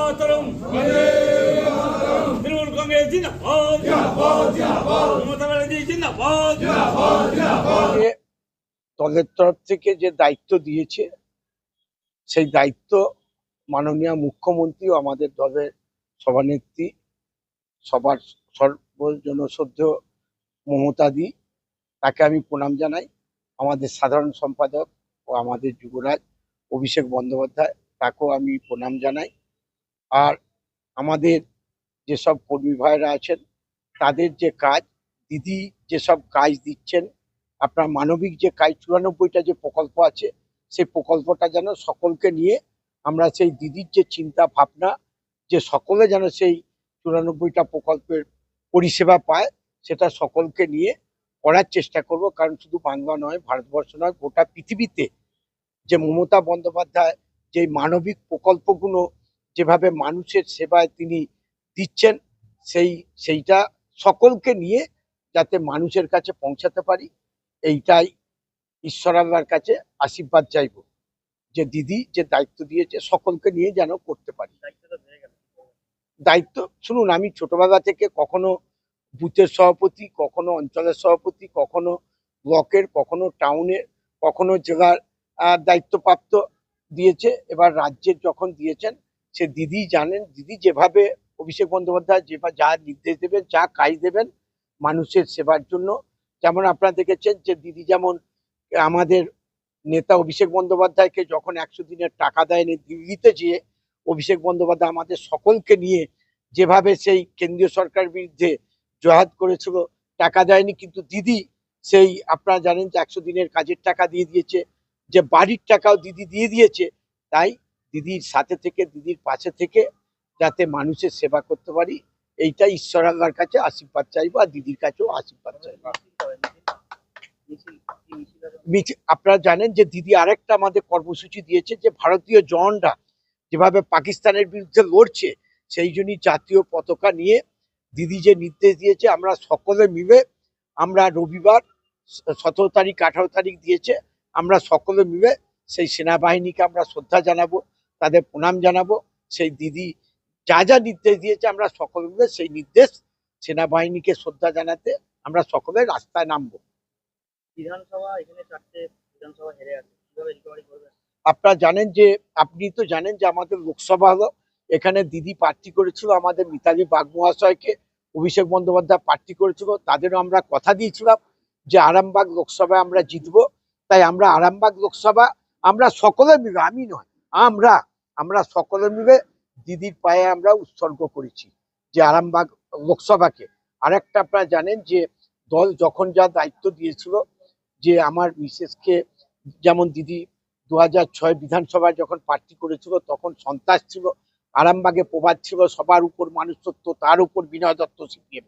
মাতরম। তৃণমূল কংগ্রেস জিন্দাবাদ, মমতা ব্যানার্জি জিন্দাবাদ। দলের তরফ থেকে যে দায়িত্ব দিয়েছে সেই দায়িত্ব মাননীয় মুখ্যমন্ত্রী ও আমাদের দলের সভানেত্রী সবার সর্বজনশ্রদ্ধেয় মমতাদি, তাকে আমি প্রণাম জানাই। আমাদের সাধারণ সম্পাদক ও আমাদের যুবরাজ অভিষেক বন্দ্যোপাধ্যায়, তাকেও আমি প্রণাম জানাই। আর আমাদের যেসব কর্মী ভাইরা আছেন তাদের যে কাজ, দিদি যেসব কাজ দিচ্ছেন, আপনার মানবিক যে কাজ 94টা যে প্রকল্প আছে, সেই প্রকল্পটা যেন সকলকে নিয়ে আমরা সেই দিদির যে চিন্তা ভাবনা, যে সকলে যেন সেই 94টা প্রকল্পের পরিষেবা পায়, সেটা সকলকে নিয়ে করার চেষ্টা করব। কারণ শুধু বাংলা নয়, ভারতবর্ষ নয়, গোটা পৃথিবীতে যে মমতা বন্দ্যোপাধ্যায় যে মানবিক প্রকল্পগুলো যেভাবে মানুষের সেবায় তিনি দিচ্ছেন, সেইটা সকলকে নিয়ে যাতে মানুষের কাছে পৌঁছাতে পারি, এইটাই ঈশ্বর আল্লাহর কাছে আশীর্বাদ চাইব যে দিদি যে দায়িত্ব দিয়েছে সকলকে নিয়ে যেন করতে পারি। দায়িত্ব শুনুন, আমি ছোটবেলা থেকে কখনো বুথের সভাপতি, কখনো অঞ্চলের সভাপতি, কখনো ব্লকের, কখনো টাউনের, কখনো জেলার দায়িত্বপ্রাপ্ত দিয়েছে। এবার রাজ্যের যখন দিয়েছেন, সে দিদি জানেন, দিদি যেভাবে অভিষেক বন্দ্যোপাধ্যায় যা নির্দেশ দেবেন, যা কাজ দেবেন মানুষের সেবার জন্য। যেমন আপনারা দেখেছেন যে দিদি যেমন আমাদের নেতা অভিষেক বন্দ্যোপাধ্যায়কে যখন 100 দিনের টাকা দেয়নি, দিল্লিতে যেয়ে অভিষেক বন্দ্যোপাধ্যায় আমাদের সকলকে নিয়ে যেভাবে সেই কেন্দ্রীয় সরকারের বিরুদ্ধে জহাদ করেছিল, টাকা দেয়নি, কিন্তু দিদি সেই আপনারা জানেন যে 100 দিনের কাজের টাকা দিয়ে দিয়েছে, যে বাড়ির টাকাও দিদি দিয়ে দিয়েছে। তাই দিদির সাথে থেকে, দিদির পাশে থেকে যাতে মানুষের সেবা করতে পারি, এইটাই ঈশ্বর আল্লাহর কাছে আশীর্বাদ চাইবো, আর দিদির কাছেও আশীর্বাদ চাইবো। আপনারা জানেন যে দিদি আরেকটা আমাদের কর্মসূচি দিয়েছে, যে ভারতীয় জওয়ানরা যেভাবে পাকিস্তানের বিরুদ্ধে লড়ছে, সেই জন্যই জাতীয় পতাকা নিয়ে দিদি যে নির্দেশ দিয়েছে, আমরা সকলে মিলে, আমরা রবিবার 17 তারিখ 18 তারিখ দিয়েছে, আমরা সকলে মিলে সেই সেনাবাহিনীকে আমরা শ্রদ্ধা জানাবো, তাদের প্রণাম জানাবো। সেই দিদি যা যা নির্দেশ দিয়েছে, আমরা সকলে মিলে সেই নির্দেশ সেনাবাহিনীকে শ্রদ্ধা জানাতে আমরা সকলে রাস্তায় নামবো। বিধানসভা এখানে 4টে বিধানসভা হেরে আছে, কিভাবে রিকভারি করবেন? আপনারা জানেন যে, আপনি তো জানেন যে আমাদের লোকসভা হলো, এখানে দিদি প্রার্থী করেছিল আমাদের মিতালি বাগ মহাশয়কে, অভিষেক বন্দ্যোপাধ্যায় প্রার্থী করেছিল, তাদেরও আমরা কথা দিয়েছিলাম যে আরামবাগ লোকসভায় আমরা জিতবো। তাই আমরা আরামবাগ লোকসভা আমরা সকলে মিলে, আমি নয়, আমরা সকলে মিলে দিদির পায়ে আমরা উৎসর্গ করেছি যে আরামবাগ লোকসভাকে। আরেকটা আপনারা জানেন যে দল যখন যা দায়িত্ব দিয়েছিল, যে আমার মিসেসকে, যেমন দিদি 2006 বিধানসভায় যখন প্রার্থী করেছিল, তখন সন্ত্রাস ছিল, আরামবাগে প্রবাদ ছিল সবার উপর মানুষ সত্য, তার উপর বিনয় দত্ত সিপিএম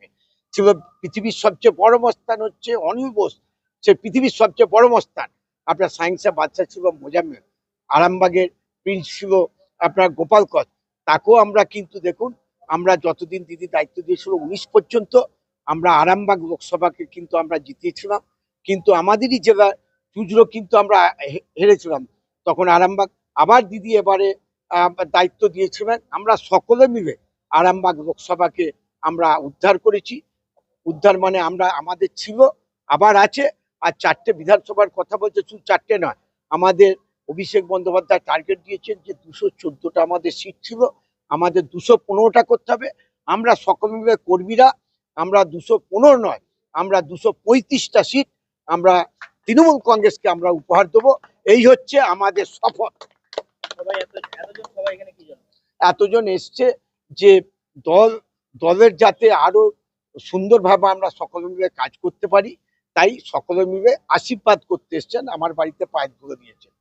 ছিল। পৃথিবীর সবচেয়ে বড় মস্তান হচ্ছে অনিল বোস, সে পৃথিবীর সবচেয়ে বড় মস্তান। আপনার সায়েন্সে বাচ্চা ছিল মোজাম্মেল, আরামবাগের প্রিন্স ছিল আপনার গোপাল কর, তাকেও আমরা কিন্তু দেখুন, আমরা যতদিন দিদি দায়িত্ব দিয়েছিল 19 পর্যন্ত, আমরা আরামবাগ লোকসভাকে কিন্তু আমরা জিতিয়েছিলাম। কিন্তু আমাদেরই জেলা চুজরো কিন্তু আমরা হেরেছিলাম। তখন আরামবাগ আবার দিদি এবারে দায়িত্ব দিয়েছিলেন, আমরা সকলে মিলে আরামবাগ লোকসভাকে আমরা উদ্ধার করেছি। উদ্ধার মানে আমরা, আমাদের ছিল, আবার আছে। আর 4টে বিধানসভার কথা বলছে, শুধু 4টে নয়, আমাদের অভিষেক বন্দ্যোপাধ্যায় টার্গেট দিয়েছেন যে 214টা আমাদের সিট ছিল, আমাদের 215টা করতে হবে। আমরা সকলে মিলে কর্মীরা, আমরা 215 নয়, আমরা 235টা সিট আমরা তৃণমূল কংগ্রেসকে আমরা উপহার দেবো। এই হচ্ছে আমাদের শপথ। এতজন এসছে যে দলের যাতে আরো সুন্দরভাবে আমরা সকলে মিলে কাজ করতে পারি, তাই সকলে মিলে আশীর্বাদ করতে এসছেন, আমার বাড়িতে পায়ের ধুলো দিয়েছেন।